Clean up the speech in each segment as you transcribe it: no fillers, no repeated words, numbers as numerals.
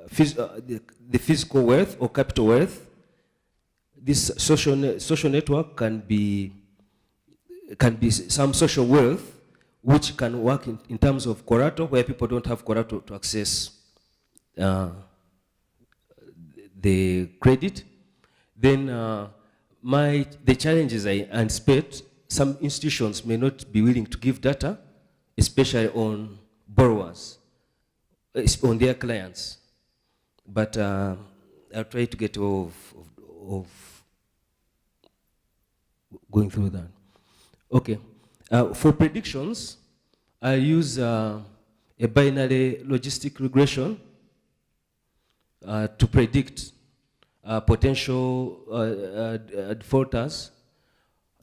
the physical wealth or capital wealth. This social network can be some social wealth which can work in terms of collateral, where people don't have collateral to access the credit. Then the challenges I anticipate, some institutions may not be willing to give data, especially on borrowers, on their clients. But I'll try to get of going through that. Okay. For predictions, I use a binary logistic regression to predict potential defaulters.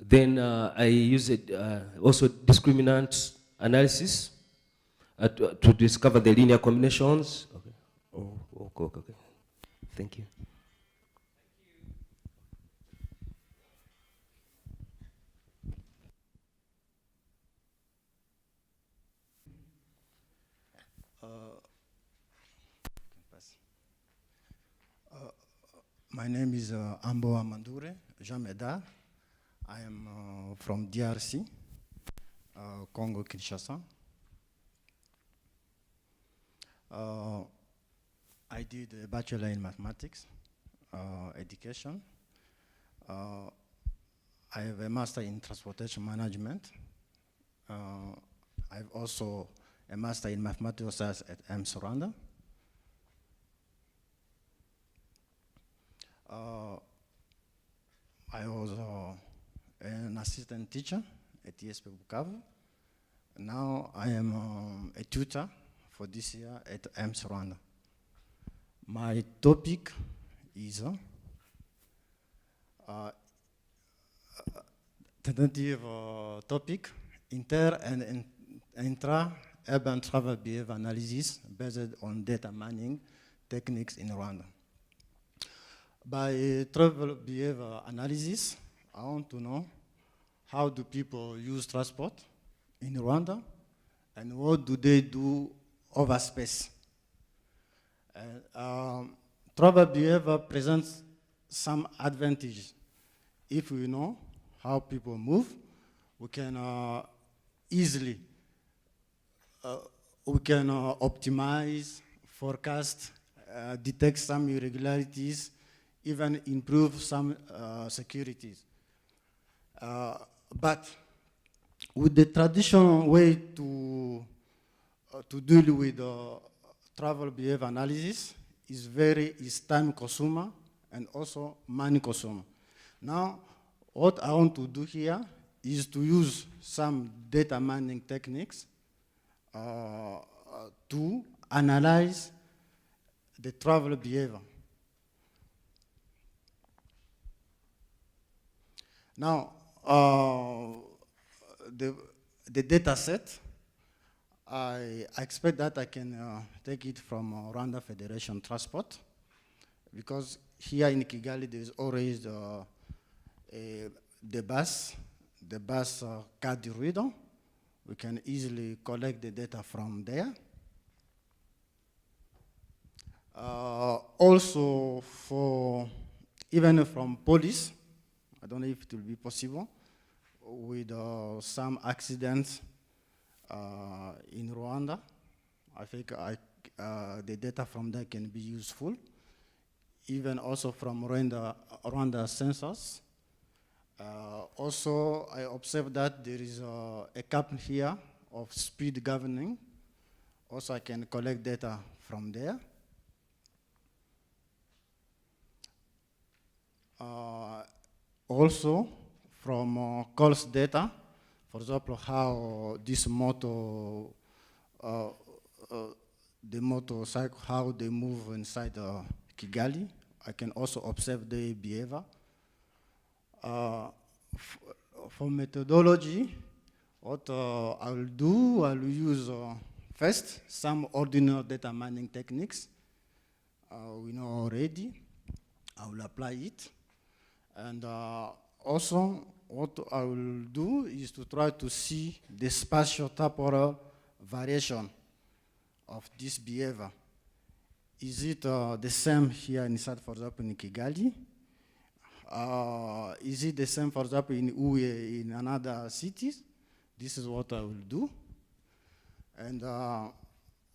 Then I use also discriminant analysis to discover the linear combinations. Okay. Oh, okay. Thank you. My name is Ambo Amandure Jameda. I am from DRC, Congo Kinshasa. I did a bachelor in mathematics education. I have a master in transportation management. I have also a master in mathematical science at Rwanda. I was an assistant teacher at ESP Bukavu. Now I am a tutor for this year at Rwanda. My topic is tentative topic, inter and intra-urban travel behavior analysis based on data mining techniques in Rwanda. By travel behavior analysis, I want to know how do people use transport in Rwanda and what do they do over space. Travel behavior presents some advantages. If we know how people move, we can easily optimize, forecast, detect some irregularities, even improve some securities. But with the traditional way to deal with travel behavior analysis is time consumer and also money consumer. Now, what I want to do here is to use some data mining techniques to analyze the travel behavior. Now, the data set, I expect that I can take it from Rwanda Federation Transport, because here in Kigali there is always the bus card reader. We can easily collect the data from there. Also, even from police, I don't know if it will be possible, with some accidents in Rwanda. I think the data from there can be useful. Even also from Rwanda census. Also, I observed that there is a cap here of speed governing. Also, I can collect data from there. Also, from calls data, for example, how this motor, the motorcycle, how they move inside Kigali. I can also observe their behavior. For methodology, what I will do, I will use first some ordinary data mining techniques. We know already. I will apply it. And also, what I will do is to try to see the spatial temporal variation of this behavior Is it the same here inside, for example, in Kigali? Is it the same, for example, in Uwe, in another cities? This is what I will do. And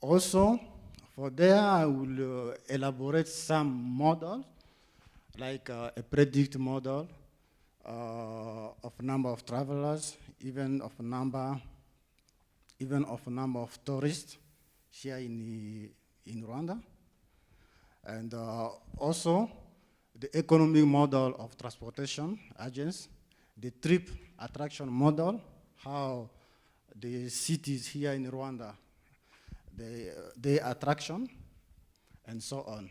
also, for there, I will elaborate some model, like a predict model of number of travelers, even of number of tourists here in Rwanda. And also, the economic model of transportation agents, the trip attraction model, how the cities here in Rwanda, the attraction, and so on.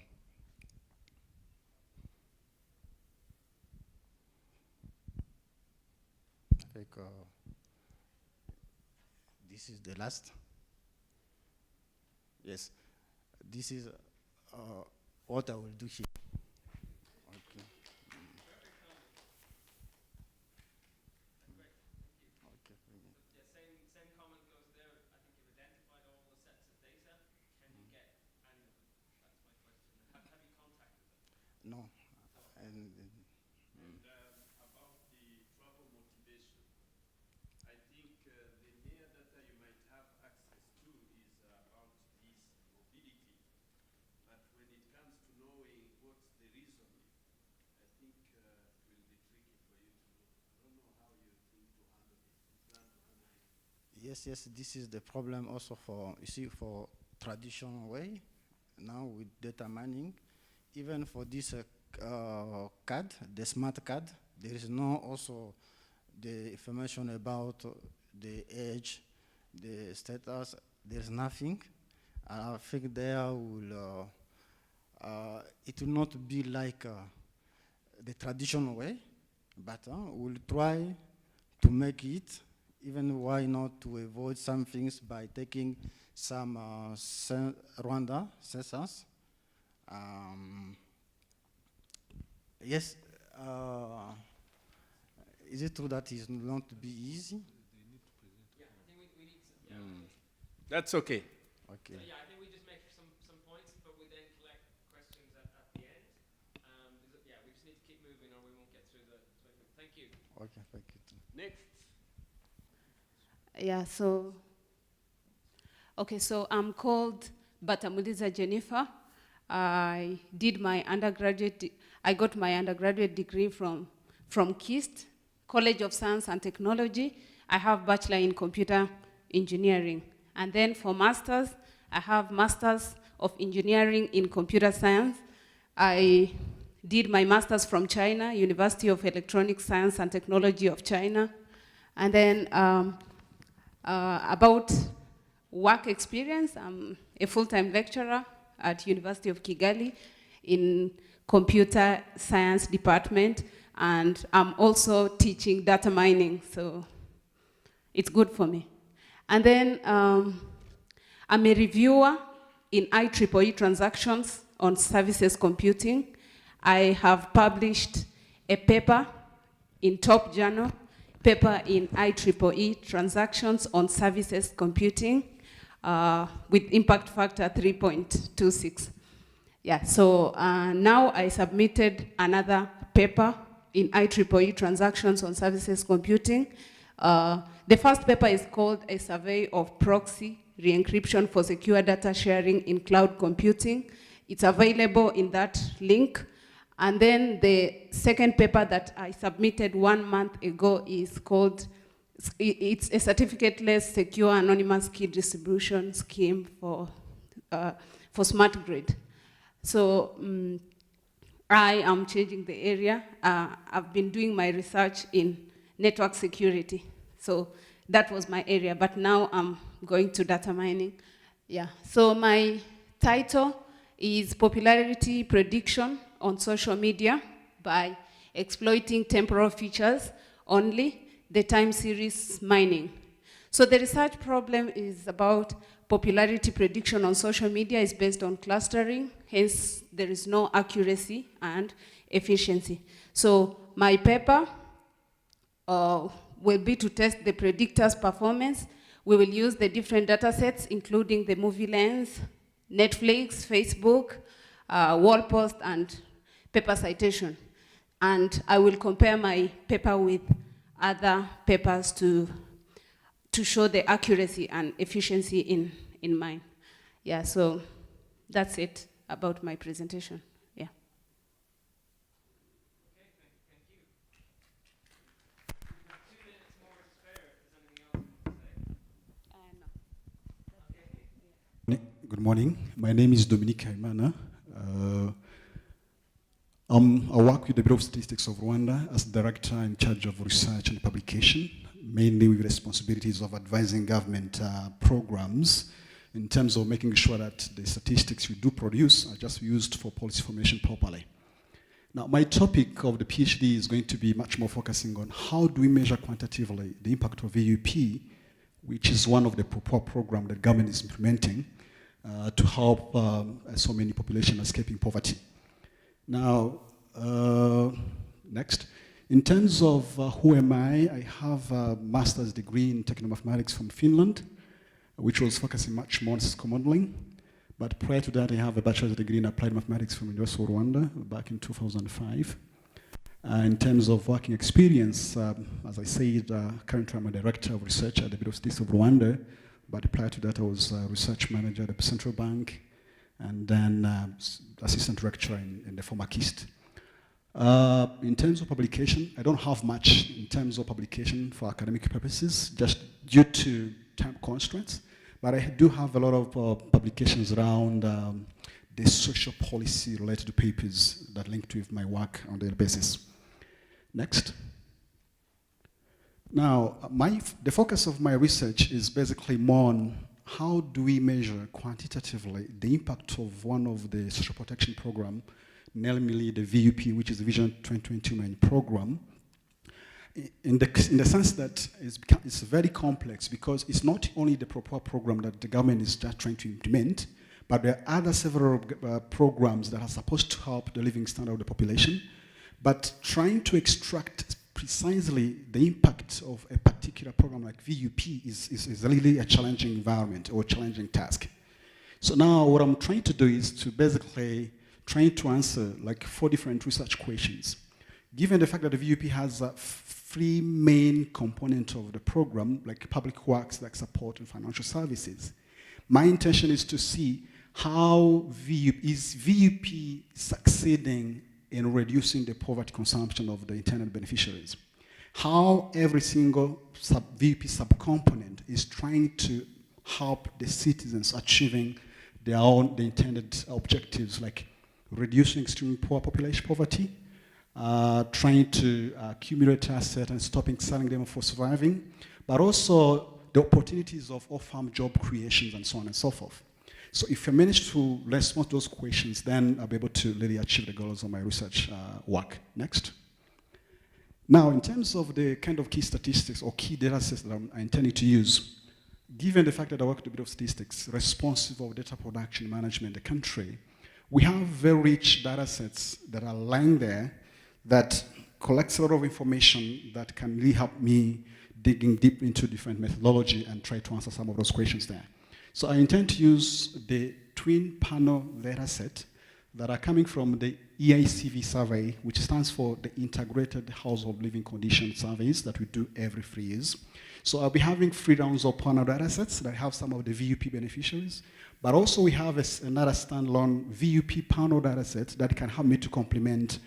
I think this is the last. Yes, this is what I will do here. Okay. Okay. Yeah, same comment goes there. I think you've identified all the sets of data. Can you get any of them? That's my question. Have you contacted them? No. And about the travel motivation, I think the mere data you might have access to is about this mobility. But when it comes to knowing what's the reason, I think it will be tricky for you to know. I don't know how you think to handle it, you plan to handle it. yes, this is the problem also for, you see, for traditional way, now with data mining, even for this card, the smart card, there is no also the information about the age, the status, there's nothing. I think there will, it will not be like the traditional way, but we'll try to make it, even why not to avoid some things by taking some Rwanda census. Yes, is it true that it's not to be easy? Yeah, I think we need to, That's okay. Okay. So yeah, I think we just make some points, but we then collect questions at the end. Yeah, we just need to keep moving or we won't get through the 20 minutes. Thank you. Okay, thank you. Next. Yeah, so I'm called Batamuliza Jennifer. I got my undergraduate degree from KIST, College of Science and Technology. I have bachelor in computer engineering. And then for master's, I have Masters of Engineering in Computer Science. I did my master's from China, University of Electronic Science and Technology of China. And then about work experience, I'm a full-time lecturer at University of Kigali in computer science department, and I'm also teaching data mining, so it's good for me. And then I'm a reviewer in IEEE transactions on services computing. I have published a paper in Top Journal, paper in IEEE transactions on services computing with impact factor 3.26. Yeah, so now I submitted another paper in IEEE transactions on services computing. The first paper is called A Survey of Proxy Re-encryption for Secure Data Sharing in Cloud Computing. It's available in that link. And then the second paper that I submitted 1 month ago is called, it's a certificate-less secure anonymous key distribution scheme for smart grid. So I am changing the area. I've been doing my research in network security. So that was my area, but now I'm going to data mining. Yeah, so my title is Popularity Prediction on Social Media by Exploiting Temporal Features Only, the time series mining. So the research problem is about popularity prediction on social media is based on clustering, hence there is no accuracy and efficiency. So my paper will be to test the predictor's performance. We will use the different data sets, including the movie lens, Netflix, Facebook, wall post, and paper citation. And I will compare my paper with other papers to show the accuracy and efficiency in mine. Yeah, so that's it about my presentation. Yeah. Okay, thank you. We've got 2 minutes more to spare. Is anything else you want to say? No. Good morning. My name is Dominique Kaimana. I work with the Bureau of Statistics of Rwanda as director in charge of research and publication, mainly with responsibilities of advising government programs in terms of making sure that the statistics we do produce are just used for policy formation properly. Now, my topic of the PhD is going to be much more focusing on how do we measure quantitatively the impact of VUP, which is one of the programs that government is implementing to help so many populations escaping poverty. Now, next. In terms of who am I have a master's degree in technical mathematics from Finland, which was focusing much more on statistical modeling. But prior to that, I have a bachelor's degree in applied mathematics from University of Rwanda back in 2005. In terms of working experience, as I said, currently I'm a director of research at the Bureau of Statistics of Rwanda, but prior to that I was a research manager at the Central Bank, and then assistant director in the former KIST. In terms of publication, I don't have much in terms of publication for academic purposes, just due to time constraints, but I do have a lot of publications around the social policy related papers that link to my work on a daily basis. Next. Now, the focus of my research is basically more on how do we measure quantitatively the impact of one of the social protection program, namely the VUP, which is the Vision 2022 main program, in the sense that it's very complex because it's not only the proper program that the government is just trying to implement, but there are other several programs that are supposed to help the living standard of the population, but trying to extract precisely the impact of a particular program like VUP is really a challenging environment or challenging task. So now what I'm trying to do is to basically trying to answer like 4 different research questions. Given the fact that the VUP has 3 main components of the program, like public works, like support and financial services, my intention is to see how VUP succeeding in reducing the poverty consumption of the intended beneficiaries. How every single VUP subcomponent is trying to help the citizens achieving the intended objectives, like reducing extreme poor population poverty, trying to accumulate assets and stopping selling them for surviving, but also the opportunities of off-farm job creations and so on and so forth. So if I manage to respond to those questions, then I'll be able to really achieve the goals of my research work. Next. Now, in terms of the kind of key statistics or key data sets that I'm intending to use, given the fact that I work at the Bureau of Statistics, responsible for data production management in the country, we have very rich data sets that are lying there that collects a lot of information that can really help me digging deep into different methodology and try to answer some of those questions there. So I intend to use the twin panel data set that are coming from the EICV survey, which stands for the Integrated Household Living Conditions Surveys that we do every 3 years. So I'll be having 3 rounds of panel data sets that have some of the VUP beneficiaries, but also we have another standalone VUP panel data set that can help me to complement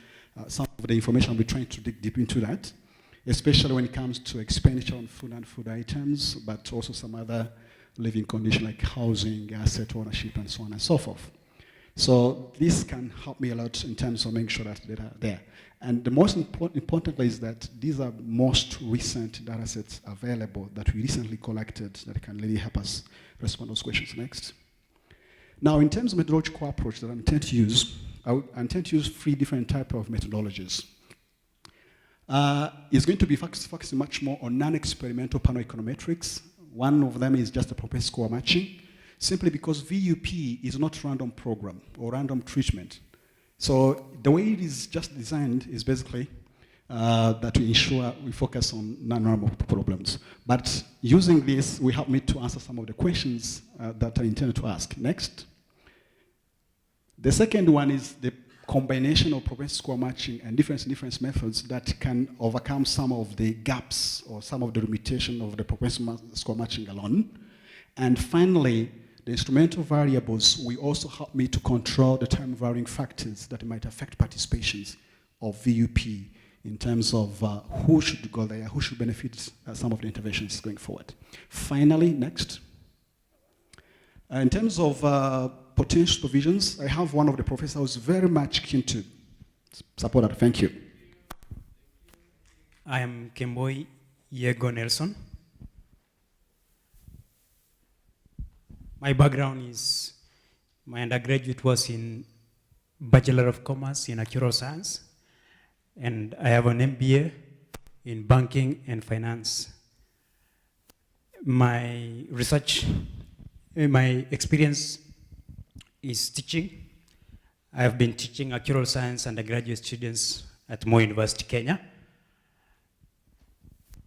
some of the information I'll be trying to dig deep into that, especially when it comes to expenditure on food and food items, but also some other living conditions like housing, asset ownership, and so on and so forth. So this can help me a lot in terms of making sure that data are there. And the most importantly is that these are most recent data sets available that we recently collected that can really help us respond to those questions. Next. Now, in terms of methodological approach that I intend to use, I intend to use 3 different types of methodologies. It's going to be focusing much more on non-experimental panel econometrics. One of them is just a propensity score matching, simply because VUP is not random program or random treatment. So the way it is just designed is basically that we ensure we focus on non-normal problems. But using this will help me to answer some of the questions that I intended to ask. Next. The second one is the combination of propensity score matching and difference methods that can overcome some of the gaps or some of the limitation of the propensity score matching alone. And finally, the instrumental variables will also help me to control the time varying factors that might affect participations of VUP in terms of who should go there, who should benefit some of the interventions going forward. Finally, next. In terms of potential provisions, I have one of the professors who's very much keen to support that. Thank you. I am Kemboi Yego Nelson. My background is, my undergraduate was in Bachelor of Commerce in Actuarial Science, and I have an MBA in Banking and Finance. My research, my experience is teaching. I have been teaching Actuarial Science undergraduate students at Moi University, Kenya.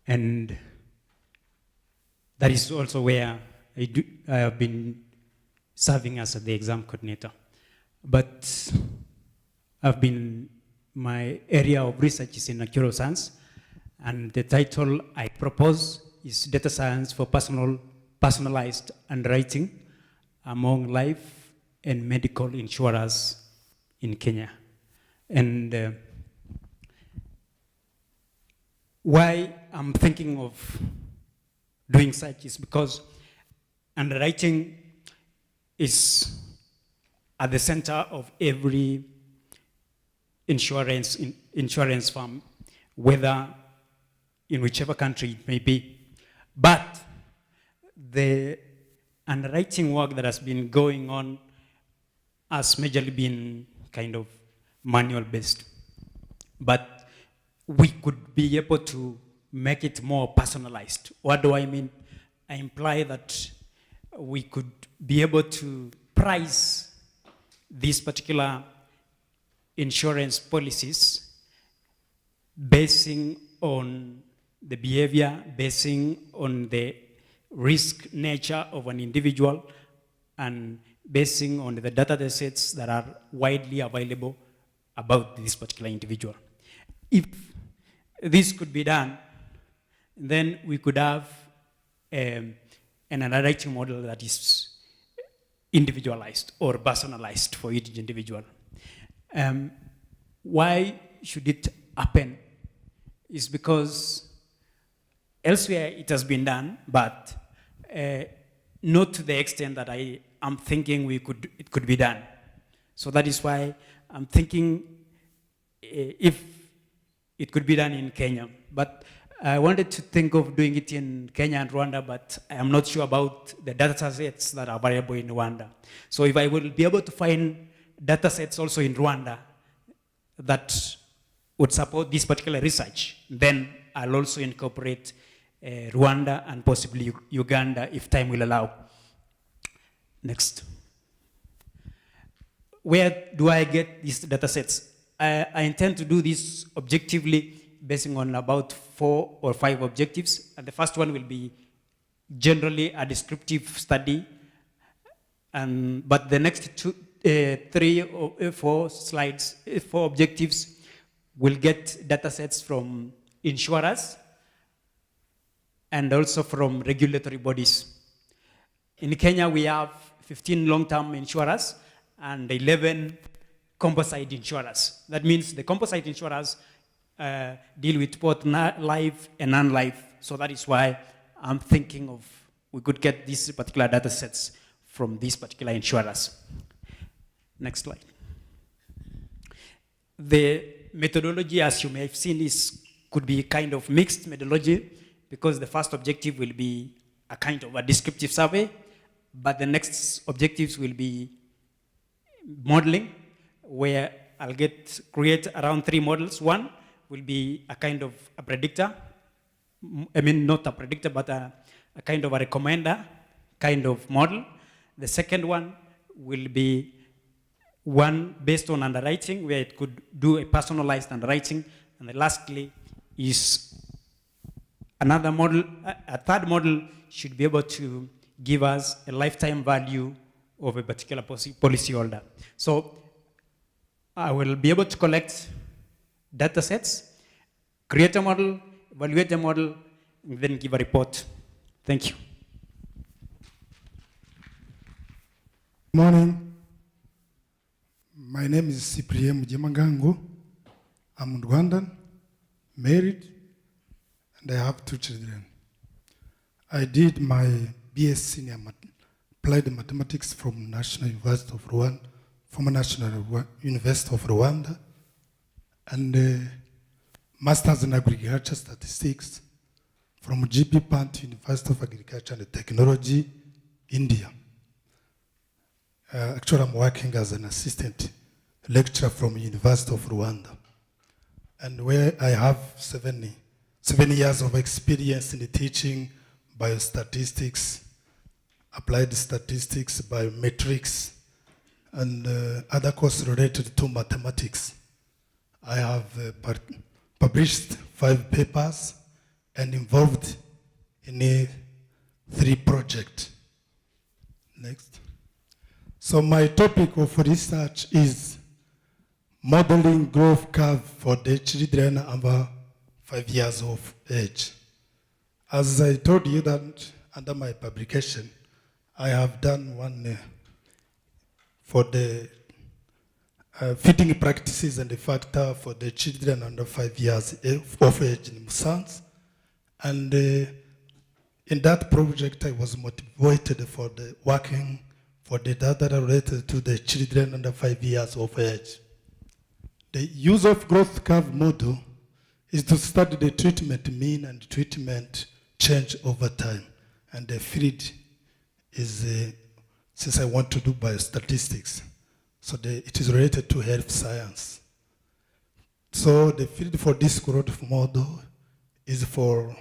And that is also where I have been serving as the exam coordinator. But my area of research is in actuarial science, and the title I propose is Data Science for Personalized Underwriting among life and medical insurers in Kenya. And why I'm thinking of doing such is because underwriting is at the center of every insurance firm, whether in whichever country it may be. But the underwriting work that has been going on has majorly been kind of manual based. But we could be able to make it more personalized. What do I mean? I imply that we could be able to price these particular insurance policies basing on the behavior, basing on the risk nature of an individual, and basing on the data sets that are widely available about this particular individual. If this could be done, then we could have an underwriting model that is individualized or personalized for each individual. Why should it happen? Is because elsewhere it has been done, but not to the extent that I am thinking it could be done. So that is why I'm thinking if it could be done in Kenya. But I wanted to think of doing it in Kenya and Rwanda, but I am not sure about the data sets that are available in Rwanda. So if I will be able to find data sets also in Rwanda that would support this particular research, then I'll also incorporate Rwanda and possibly Uganda if time will allow. Next. Where do I get these data sets? I intend to do this objectively, basing on about 4 or 5 objectives. And the first one will be generally a descriptive study. But the next 3 or 4 slides, 4 objectives, will get data sets from insurers and also from regulatory bodies. In Kenya, we have 15 long-term insurers and 11 composite insurers. That means the composite insurers deal with both life and non-life. So that is why I'm thinking of we could get these particular data sets from these particular insurers. Next slide. The methodology, as you may have seen, could be kind of mixed methodology, because the first objective will be a kind of a descriptive survey, but the next objectives will be modeling, where I'll create around 3 models. One will be a kind of a predictor. I mean, not a predictor, but a kind of a recommender kind of model. The second one will be one based on underwriting, where it could do a personalized underwriting. And then lastly is another model. A third model should be able to give us a lifetime value of a particular policyholder. So I will be able to collect data sets, create a model, evaluate the model, and then give a report. Thank you. Morning. My name is Cyprien Mujimagangu. I'm Rwandan, married, and I have 2 children. I did my BSc in applied mathematics from National University of Rwanda, from National University of Rwanda, and Masters in Agriculture Statistics from GB Pant University of Agriculture and Technology, India. Actually, I'm working as an assistant lecturer from University of Rwanda, and where I have 7 years of experience in teaching biostatistics, applied statistics, biometrics, and other courses related to mathematics. I have published 5 papers and involved in 3 projects. Next. So my topic of research is modeling growth curve for the children over 5 years of age. As I told you that under my publication, I have done one for the feeding practices and the factor for the children under 5 years of age in Musanze. And in that project, I was motivated for the working for the data related to the children under 5 years of age. The use of growth curve model is to study the treatment mean and treatment change over time. And the field is, since I want to do biostatistics, so it is related to health science. So the field for this growth model is for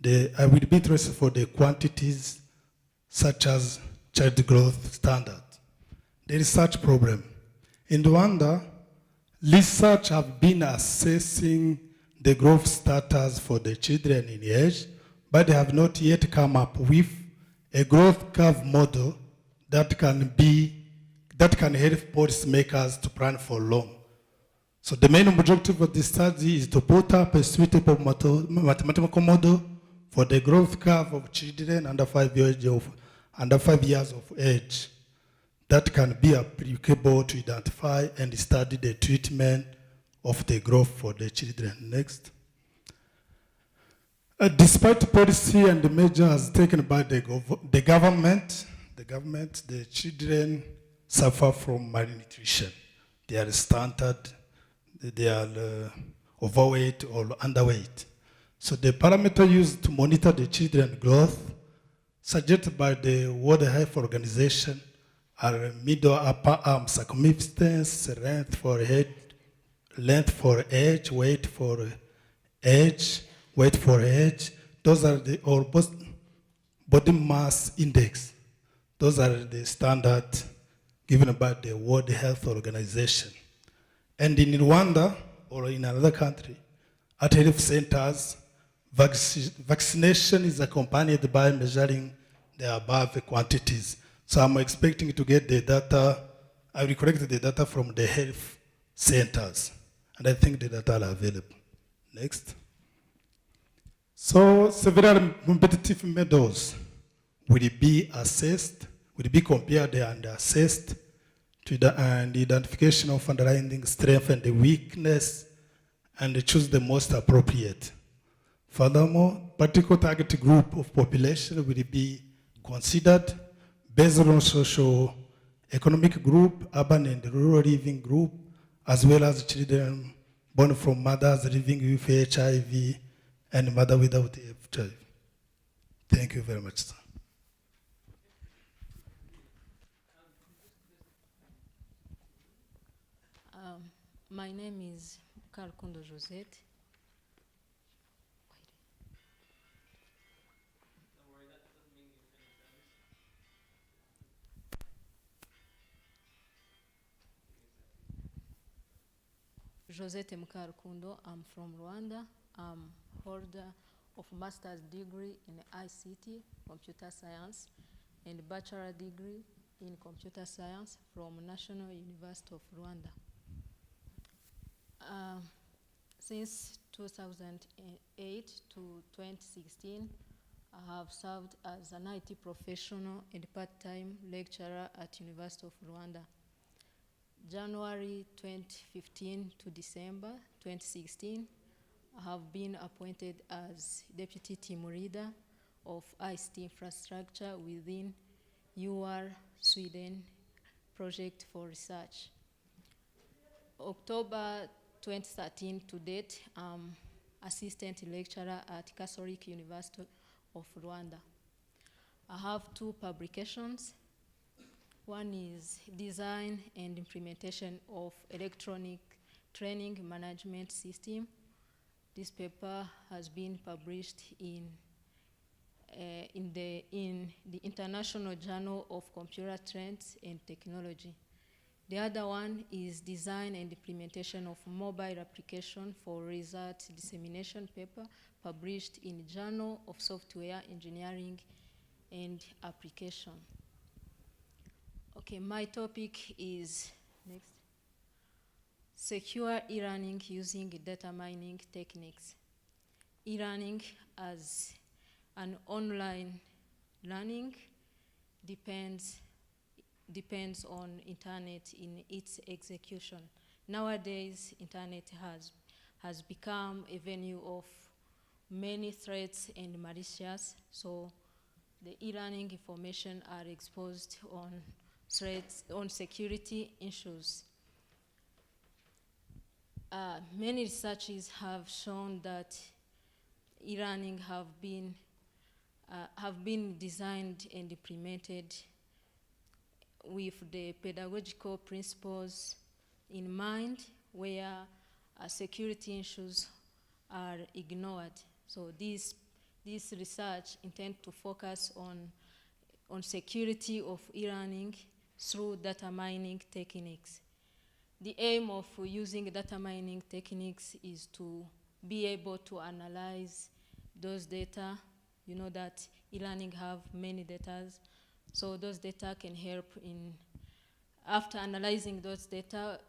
I will be interested for the quantities such as child growth standard. The research problem. In Rwanda, research have been assessing the growth status for the children in age, but they have not yet come up with a growth curve model that can help policymakers to plan for long. So the main objective of this study is to put up a suitable mathematical model for the growth curve of children under 5 years of age that can be applicable to identify and study the treatment of the growth for the children. Next. Despite policy and the measures taken by the government, the children suffer from malnutrition. They are stunted, they are overweight or underweight. So the parameter used to monitor the children's growth suggested by the World Health Organization are middle upper arm circumference, length for age, weight for age. Those are the body mass index. Those are the standards given by the World Health Organization. And in Rwanda or in another country, at health centers, vaccination is accompanied by measuring the above quantities. So I'm expecting to get the data. I will collect the data from the health centers, and I think the data are available. Next. So several competitive methods will be assessed, will be compared and assessed to the identification of underlying strength and the weakness, and choose the most appropriate. Furthermore, particular target group of population will be considered based on socio-economic group, urban and rural living group, as well as children born from mothers living with HIV and mother without HIV. Thank you very much, sir. My name is Karukundo Josette. Josette Mukarukundo. I'm from Rwanda. I'm holder of master's degree in ICT, computer science, and bachelor degree in computer science from National University of Rwanda. Since 2008 to 2016, I have served as an IT professional and part-time lecturer at University of Rwanda. January 2015 to December 2016, I have been appointed as Deputy Team Leader of ICT Infrastructure within UR Sweden Project for Research. October 2013 to date, I'm Assistant Lecturer at Catholic University of Rwanda. I have 2 publications. One is Design and Implementation of Electronic Training Management System. This paper has been published in the International Journal of Computer Trends and Technology. The other one is Design and Implementation of Mobile Application for Result Dissemination paper, published in Journal of Software Engineering and Application. Okay, my topic is, next, secure e-learning using data mining techniques. E-learning as an online learning depends on internet in its execution. Nowadays, internet has become a venue of many threats and malicious, so the e-learning information are exposed on threats, on security issues. Many researches have shown that e-learning have been designed and implemented with the pedagogical principles in mind, where security issues are ignored. So this research intends to focus on security of e-learning through data mining techniques. The aim of using data mining techniques is to be able to analyze those data. You know that e-learning have many data, so those data can help in, after analyzing those data,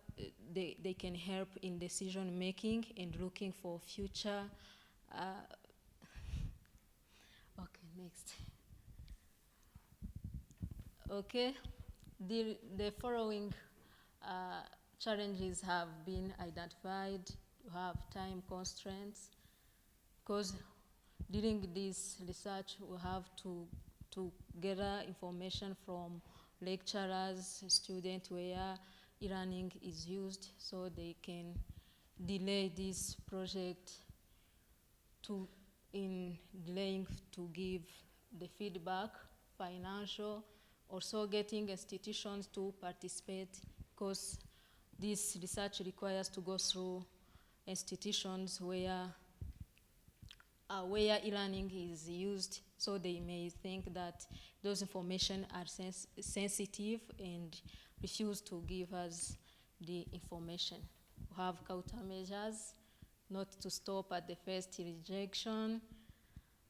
they can help in decision making and looking for future. Okay, next. Okay, the following challenges have been identified. You have time constraints, because during this research we have to gather information from lecturers, students, where e-learning is used, so they can delay this project in delaying to give the feedback, financial, also getting institutions to participate, because this research requires to go through institutions where e-learning is used, so they may think that those information are sensitive and refuse to give us the information. We have countermeasures, not to stop at the first rejection.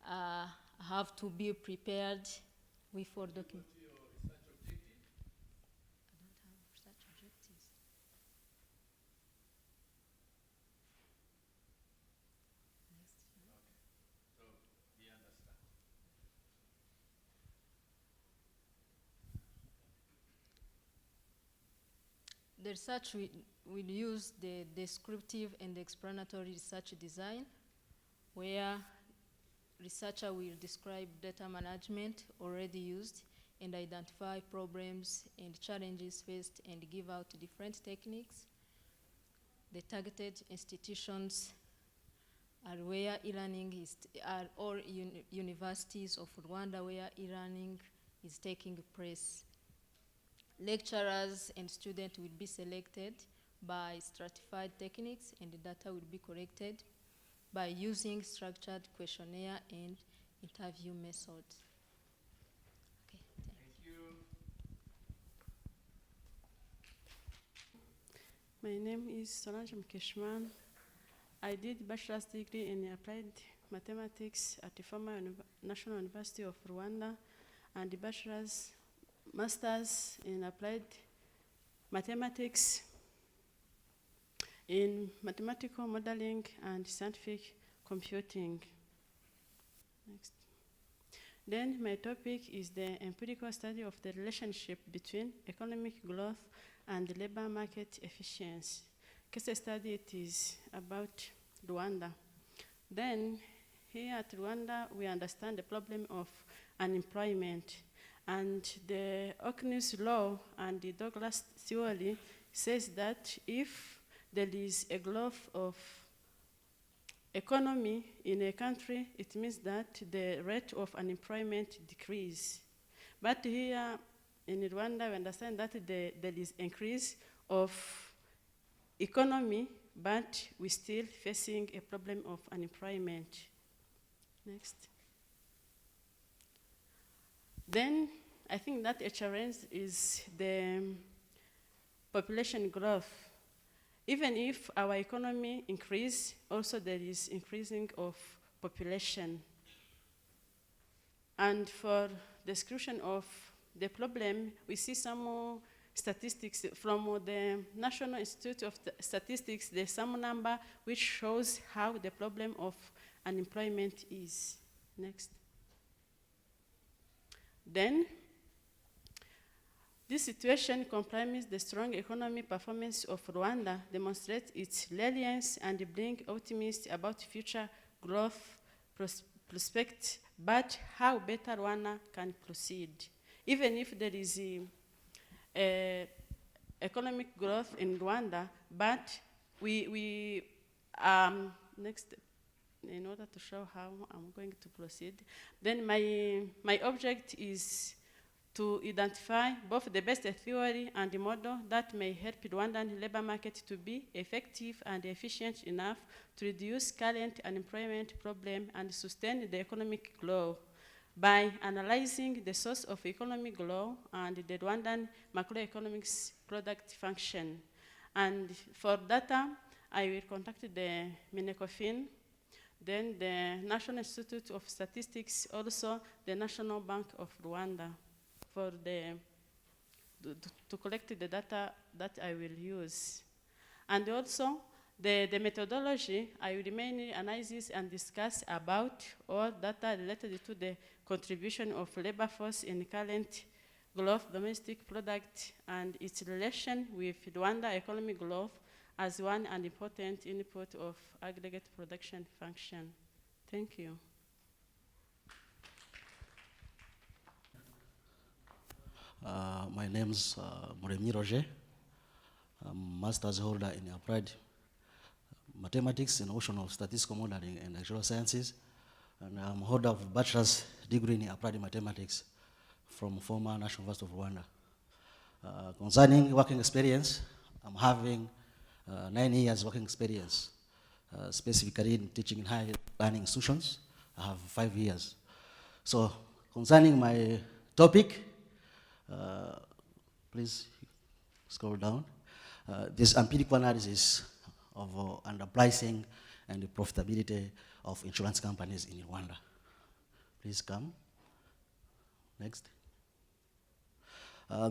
Have to be prepared with for document. Your research objective? I don't have research objectives. Next. So we understand. The research will use the descriptive and explanatory research design, where researcher will describe data management already used and identify problems and challenges faced and give out different techniques. The targeted institutions are where e-learning are all universities of Rwanda where e-learning is taking place. Lecturers and students will be selected by stratified techniques, and the data will be collected by using structured questionnaire and interview methods. Okay, Thank you. My name is Solange Mkeshman. I did bachelor's degree in applied mathematics at the former National University of Rwanda, and the master's in applied mathematics in mathematical modeling and scientific computing. Next. Then my topic is the empirical study of the relationship between economic growth and labor market efficiency. Case study, it is about Rwanda. Then here at Rwanda, we understand the problem of unemployment. And the Ockney's law and the Douglas theory says that if there is a growth of economy in a country, it means that the rate of unemployment decrease. But here in Rwanda, we understand that there is increase of economy, but we're still facing a problem of unemployment. Next. Then I think that a challenge is the population growth. Even if our economy increase, also there is increasing of population. And for description of the problem, we see some statistics from the National Institute of Statistics. There's some number which shows how the problem of unemployment is. Next. Then, this situation comprises the strong economic performance of Rwanda, demonstrates its resilience and bring optimism about future growth prospects, but how better Rwanda can proceed. Even if there is economic growth in Rwanda, but next, in order to show how I'm going to proceed, then my object is to identify both the best theory and the model that may help the Rwandan labor market to be effective and efficient enough to reduce current unemployment problem and sustain the economic growth. By analyzing the source of economic growth and the Rwandan macroeconomics product function. And for data, I will contact the Minecofin, then the National Institute of Statistics, also the National Bank of Rwanda for to collect the data that I will use. And also, the methodology, I will mainly analyze and discuss about all data related to the contribution of labor force in current growth domestic product and its relation with Rwanda economic growth as one and important input of aggregate production function. Thank you. My name's Muremyi Roger. I'm master's holder in applied mathematics and ocean statistical modeling and actuarial sciences. And I'm holder of bachelor's degree in applied mathematics from former National University of Rwanda. Concerning working experience, I'm having 9 years working experience, specifically in teaching in higher learning institutions. I have 5 years. So concerning my topic, please scroll down. This empirical analysis of underpricing and the profitability of insurance companies in Rwanda. Please come. Next.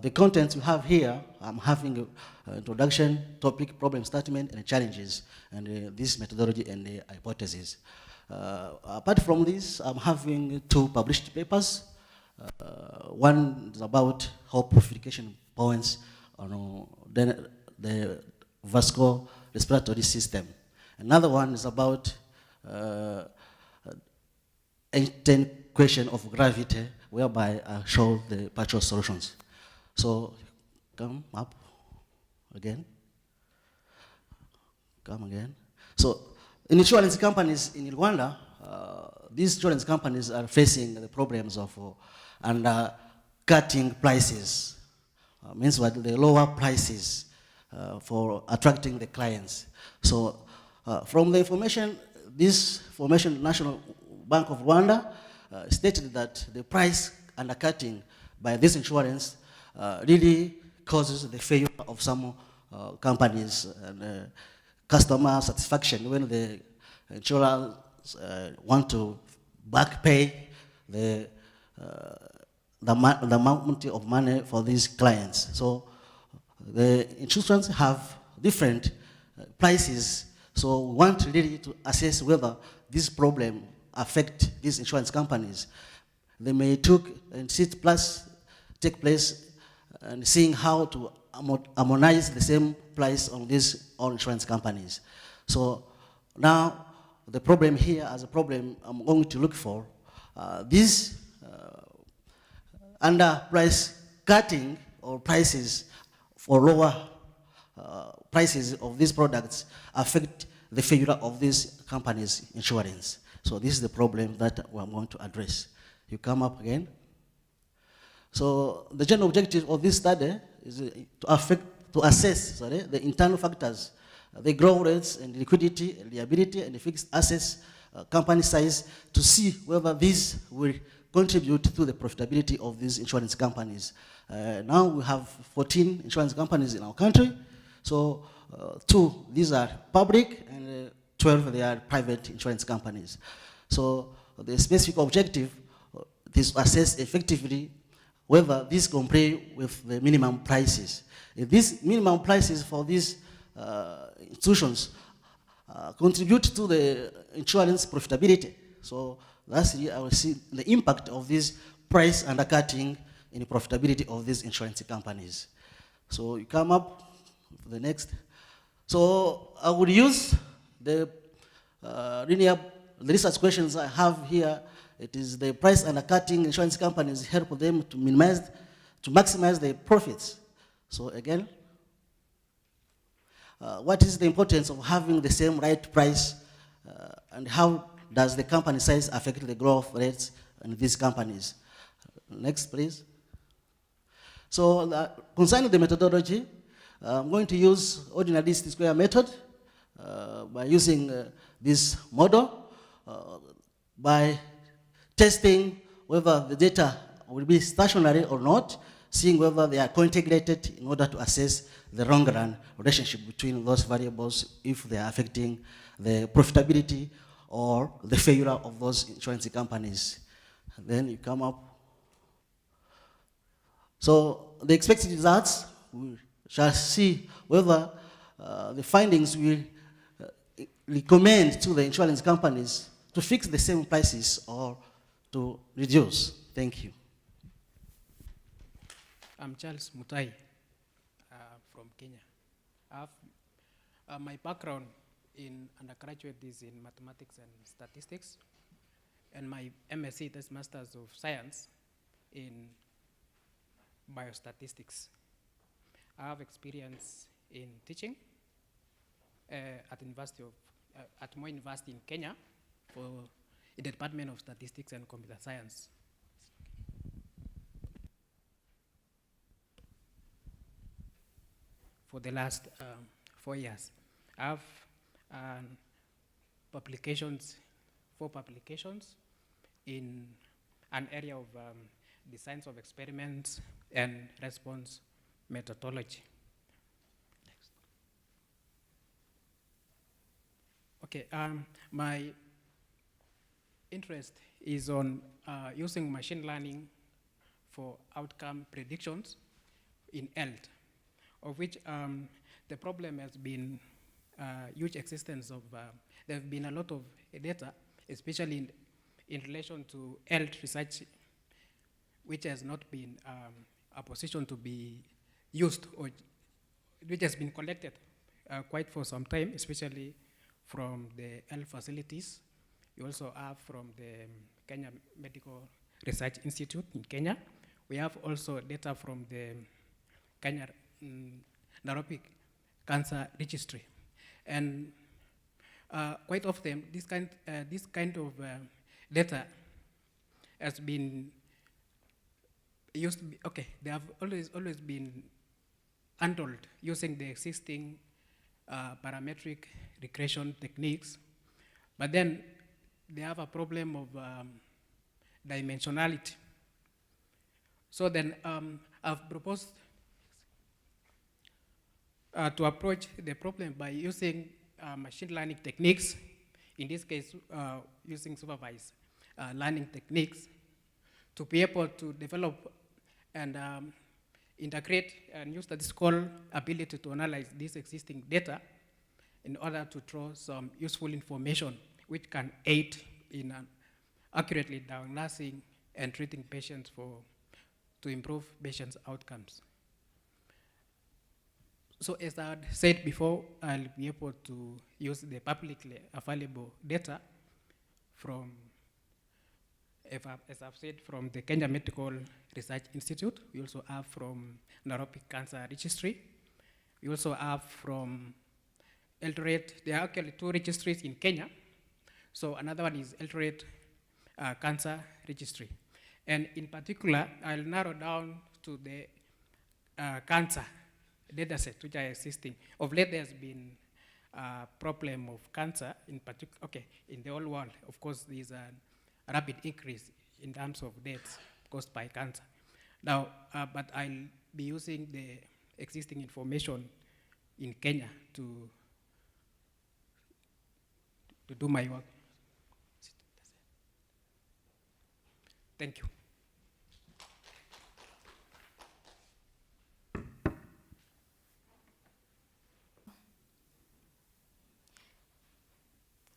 The content we have here, I'm having an introduction, topic, problem statement, and challenges, and this methodology and the hypothesis. Apart from this, I'm having 2 published papers. One is about how purification points on the vascular respiratory system. Another one is about 10 question of gravity, whereby I show the partial solutions. So come up again. Come again. So in insurance companies in Rwanda, these insurance companies are facing the problems of cutting prices. Means what? The lower prices for attracting the clients. So from the information, this information, National Bank of Rwanda stated that the price undercutting by this insurance really causes the failure of some companies and customer satisfaction when the insurers want to back pay the amount of money for these clients. So the insurance have different prices. So we want really to assess whether this problem affect these insurance companies. They may take place and seeing how to harmonize the same price on these all insurance companies. So now the problem here as a problem I'm going to look for, this under price cutting or prices for lower prices of these products affect the failure of these companies' insurance. So this is the problem that we're going to address. You come up again. So the general objective of this study is to assess the internal factors, the growth rates and liquidity, and liability, and the fixed assets, company size, to see whether these will contribute to the profitability of these insurance companies. Now we have 14 insurance companies in our country. So 2, these are public, and 12, they are private insurance companies. So the specific objective is to assess effectively whether these comply with the minimum prices. If these minimum prices for these institutions contribute to the insurance profitability, so that's I will see the impact of this price undercutting in the profitability of these insurance companies. So you come up with the next. So I would use the research questions I have here. It is the price undercutting insurance companies help them to maximize their profits. So again, what is the importance of having the same right price, and how does the company size affect the growth rates in these companies? Next, please. So concerning the methodology, I'm going to use ordinary least square method by using this model, by testing whether the data will be stationary or not, seeing whether they are co-integrated in order to assess the long-run relationship between those variables, if they are affecting the profitability or the failure of those insurance companies. And then you come up. So the expected results, we shall see whether the findings will recommend to the insurance companies to fix the same prices or to reduce. Thank you. I'm Charles Mutai from Kenya. My background in undergraduate is in mathematics and statistics, and my MSc, that's Masters of Science, in biostatistics. I have experience in teaching at Moi University in Kenya for the Department of Statistics and Computer Science. For the last 4 years, I have 4 publications in an area of the science of experiments and response methodology. Next. Okay, my interest is on using machine learning for outcome predictions in health, of which the problem has been huge existence of, there have been a lot of data, especially in relation to health research, which has not been a position to be used, or which has been collected quite for some time, especially from the health facilities. You also have from the Kenya Medical Research Institute in Kenya. We have also data from the Kenya Nairobi Cancer Registry. And quite often, this kind of data has been used to be, okay, they have always been handled using the existing parametric regression techniques, but then they have a problem of dimensionality. So then I've proposed to approach the problem by using machine learning techniques, in this case using supervised learning techniques, to be able to develop and integrate a new statistical ability to analyze this existing data in order to draw some useful information which can aid in accurately diagnosing and treating patients to improve patients' outcomes. So as I had said before, I'll be able to use the publicly available data from, as I've said, from the Kenya Medical Research Institute. We also have from Nairobi Cancer Registry. We also have from Eldoret. There are actually 2 registries in Kenya. So another one is Eldoret Cancer Registry. And in particular, I'll narrow down to the cancer data set which are existing. Of late, there's been a problem of cancer in particular, in the whole world. Of course, there's a rapid increase in terms of deaths caused by cancer. Now, but I'll be using the existing information in Kenya to do my work. Thank you.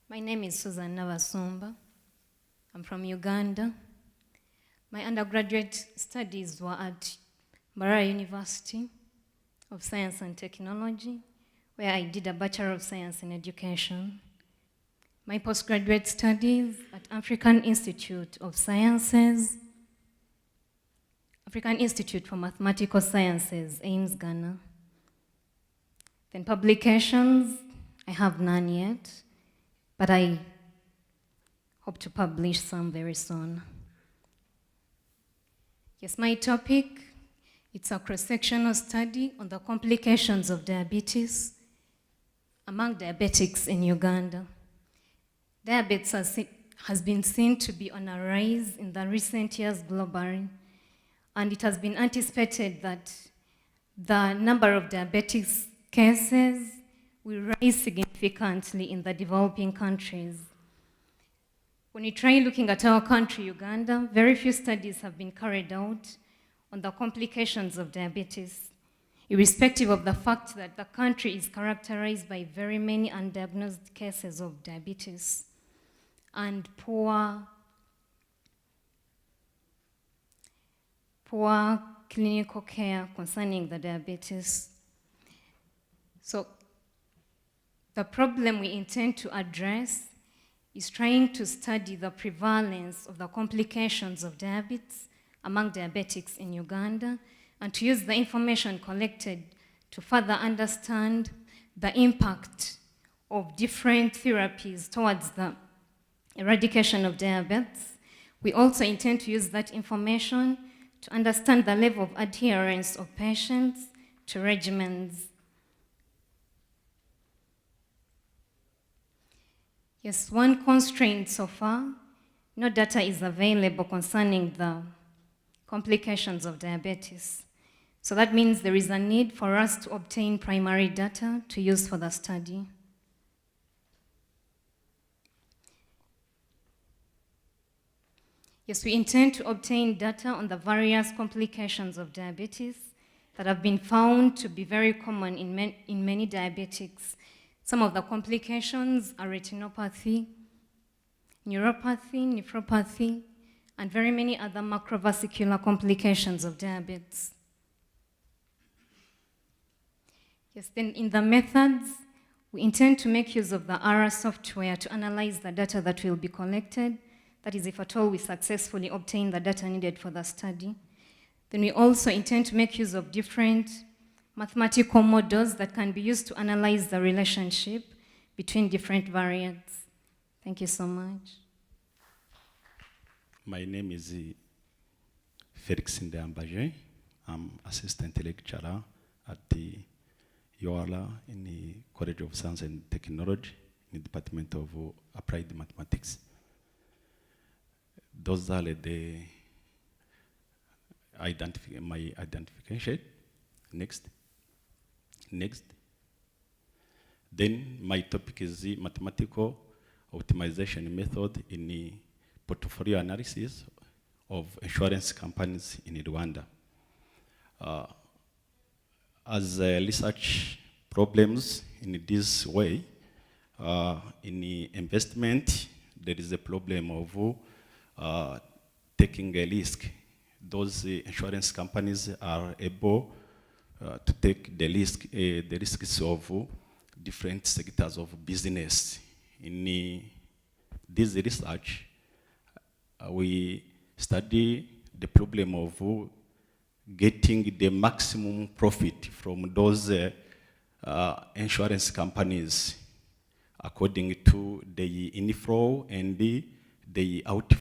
My name is Susan Navasumba. I'm from Uganda. My undergraduate studies were at Mbarara University of Science and Technology, where I did a Bachelor of Science in Education. My postgraduate studies at African Institute of Sciences, African Institute for Mathematical Sciences, Ames, Ghana. Then publications, I have none yet, but I hope to publish some very soon. Yes, my topic, it's a cross-sectional study on the complications of diabetes among diabetics in Uganda. Diabetes has been seen to be on a rise in the recent years globally, and it has been anticipated that the number of diabetes cases will rise significantly in the developing countries. When you try looking at our country, Uganda, very few studies have been carried out on the complications of diabetes, irrespective of the fact that the country is characterized by very many undiagnosed cases of diabetes and poor clinical care concerning the diabetes. So the problem we intend to address is trying to study the prevalence of the complications of diabetes among diabetics in Uganda, and to use the information collected to further understand the impact of different therapies towards the eradication of diabetes. We also intend to use that information to understand the level of adherence of patients to regimens. Yes, one constraint so far, no data is available concerning the complications of diabetes. So that means there is a need for us to obtain primary data to use for the study. Yes, we intend to obtain data on the various complications of diabetes that have been found to be very common in many diabetics. Some of the complications are retinopathy, neuropathy, nephropathy, and very many other macrovascular complications of diabetes. Yes, then in the methods, we intend to make use of the ARA software to analyze the data that will be collected. That is, if at all we successfully obtain the data needed for the study. Then we also intend to make use of different mathematical models that can be used to analyze the relationship between different variants. Thank you so much. My name is Felix Ndeambaje. I'm assistant lecturer at the UALA in the College of Science and Technology in the Department of Applied Mathematics. Those are the my identification. Next. Then my topic is the mathematical optimization method in the portfolio analysis of insurance companies in Rwanda. As research problems in this way, In the investment, there is a problem of taking a risk. Those insurance companies are able to take the risks of different sectors of business. In this research, we study the problem of getting the maximum profit from those insurance companies according to the inflow and the outflow